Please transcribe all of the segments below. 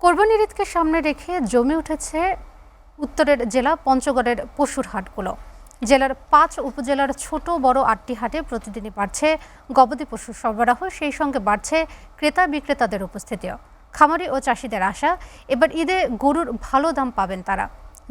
কোরবানির ঈদকে সামনে রেখে জমে উঠেছে উত্তরের জেলা পঞ্চগড়ের পশুর হাটগুলো। জেলার ৫ উপজেলার ছোট বড় ৮টি হাটে প্রতিদিনই বাড়ছে গবাদি পশুর সরবরাহ, সেই সঙ্গে বাড়ছে ক্রেতা বিক্রেতাদের উপস্থিতিও। খামারি ও চাষিদের আশা, এবার ঈদে গরুর ভালো দাম পাবেন তারা।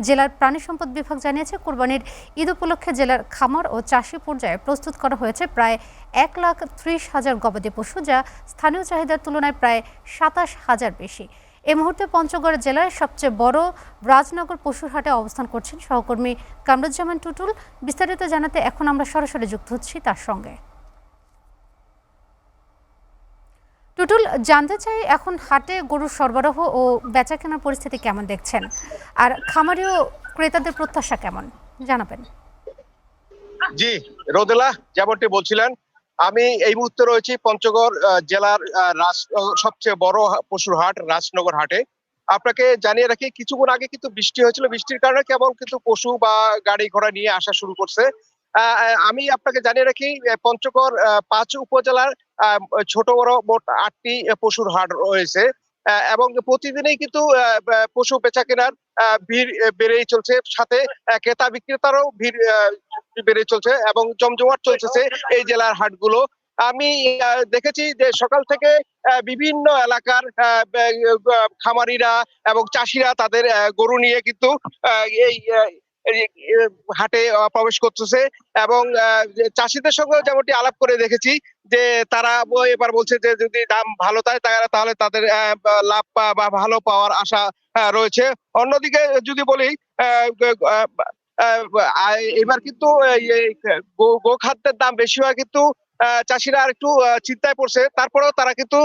জেলার প্রাণী সম্পদ বিভাগ জানিয়েছে, কোরবানির ঈদ উপলক্ষে জেলার খামার ও চাষি পর্যায়ে প্রস্তুত করা হয়েছে প্রায় ১,৩০,০০০ গবাদি পশু, যা স্থানীয় চাহিদার তুলনায় প্রায় ২৭,০০০ বেশি। এই মুহূর্তে পঞ্চগড় জেলার সবচেয়ে বড় রাজনগর পশুর হাটে অবস্থান করছেন সহকর্মী কামরুজ্জামান টুটুল। বিস্তারিত জানাতে এখন আমরা সরাসরি যুক্ত হচ্ছি তার সঙ্গে। টুটুল, জানতে চাই এখন হাটে গরুর সরবরাহ ও বেচাকেনার পরিস্থিতি কেমন দেখছেন, আর খামারি ও ক্রেতাদের প্রত্যাশা কেমন জানাবেন। জি রোদেলা, যেমনটি বলছিলেন, আমি এই মুহূর্তে রয়েছি পঞ্চগড় জেলার সবচেয়ে বড় পশুর হাট রাজনগর হাটে। আপনাকে জানিয়ে রাখি, কিছুক্ষণ আগে কিন্তু বৃষ্টি হয়েছিল, বৃষ্টির কারণে কেবল কিন্তু পশু বা গাড়ি ঘোড়া নিয়ে আসা শুরু করছে। আমি আপনাকে জানিয়ে রাখি, পঞ্চগড় ৫ উপজেলার ছোট বড় মোট ৮টি পশুর হাট রয়েছে, এবং প্রতিদিনই কিন্তু পশু বেচা কেনার ভিড় বেড়েই চলছে, সাথে ক্রেতা বিক্রেতারও ভিড় বেড়ে চলছে এবং জমজমাট চলছে এই জেলার হাটগুলো। আমি দেখেছি যে সকাল থেকে বিভিন্ন এলাকার খামারিরা এবং চাষিরা তাদের গরু নিয়ে কিন্তু এই হাটে প্রবেশ করতেছে, এবং চাষিদের সঙ্গে যেমনটি আলাপ করে দেখেছি যে তারা এবার বলছে যে যদি দাম ভালো থাকে তাহলে তাদের লাভ বা ভালো পাওয়ার আশা রয়েছে। অন্যদিকে যদি বলি, এবার কিন্তু গোখাদ্যের দাম বেশি হয়, কিন্তু চাষিরা আর একটু চিন্তায় পড়ছে, তারপরেও তারা কিন্তু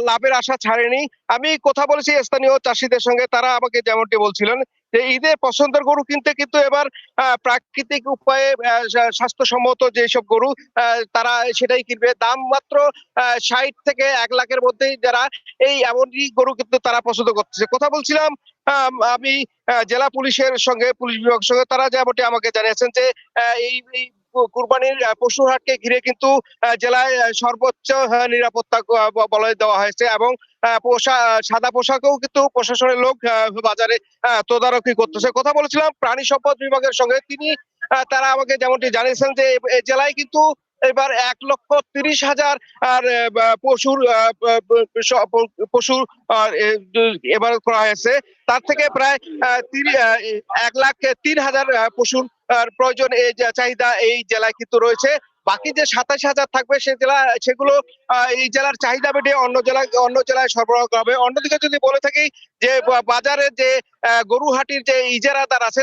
লাভের আশা ছাড়েনি। আমি কথা বলেছি স্থানীয় চাষিদের সঙ্গে, তারা আমাকে যেমনটি বলছিলেন যে ঈদে পছন্দের গরু কিনতে কিন্তু এবার প্রাকৃতিক উপায়ে স্বাস্থ্যসম্মত যেসব গরু তারা সেটাই কিনবে। দাম মাত্র ৬০ থেকে ১,০০,০০০-এর মধ্যেই যারা এমনই গরু কিন্তু তারা পছন্দ করতেছে। কথা বলছিলাম আমি জেলা পুলিশের সঙ্গে, পুলিশ বিভাগের সঙ্গে, তারা যেমনটি আমাকে জানিয়েছেন যে এই কুরবানির পশু হাটকে ঘিরে কিন্তু জেলায় সর্বোচ্চ নিরাপত্তা বলয় দেওয়া হয়েছে, এবং সাদা পোশাকেও কিন্তু প্রশাসনের লোক বাজারে তদারকি করতেছে। কথা বলেছিলাম প্রাণী সম্পদ বিভাগের সঙ্গে, তারা আমাকে যেমনটি জানিয়েছেন যে জেলায় কিন্তু এবার ১,৩০,০০০ আর পশুর এবার করা হয়েছে। তার থেকে প্রায় ১,০৩,০০০ পশুর প্রয়োজন, এই চাহিদা এই জেলায় কিন্তু রয়েছে। বাকি যে ২৭,০০০ থাকবে সেগুলো এই জেলার চাহিদা মেটে অন্য জেলায় সরবরাহ করা হবে। অন্যদিকে যদি বলে থাকি যে বাজারে যে গরুহাটির যে ইজারাদার আছে,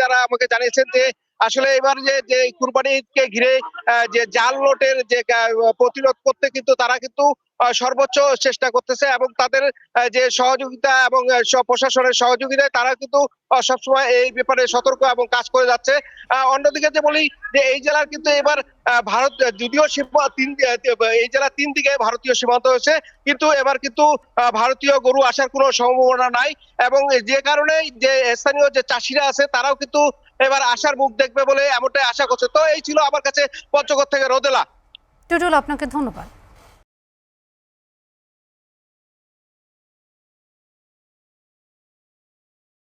যারা আমাকে জানিয়েছেন যে আসলে এবার যে কুরবানি ঈদকে ঘিরে যে জাল নোটের যে প্রতিরোধ করতে কিন্তু তারা কিন্তু সর্বোচ্চ চেষ্টা করতেছে, এবং তাদের যে সহযোগিতা এবং প্রশাসনের সহযোগিতায় তারা কিন্তু সবসময় এই ব্যাপারে সতর্ক এবং কাজ করে যাচ্ছে। অন্যদিকে যে বলি যে এই জেলার কিন্তু এবার ভারত, যদিও এই জেলা ৩ দিকে ভারতীয় সীমান্ত হয়েছে, কিন্তু এবার কিন্তু ভারতীয় গরু আসার কোনো সম্ভাবনা নাই, এবং যে কারণে যে স্থানীয় যে চাষিরা আছে তারাও কিন্তু এবার আশার মুখ দেখবে বলে এমনটাই আশা করছে। তো এই ছিল আমার কাছে পঞ্চগড় থেকে রোদেলা। টুটুল, আপনাকে ধন্যবাদ।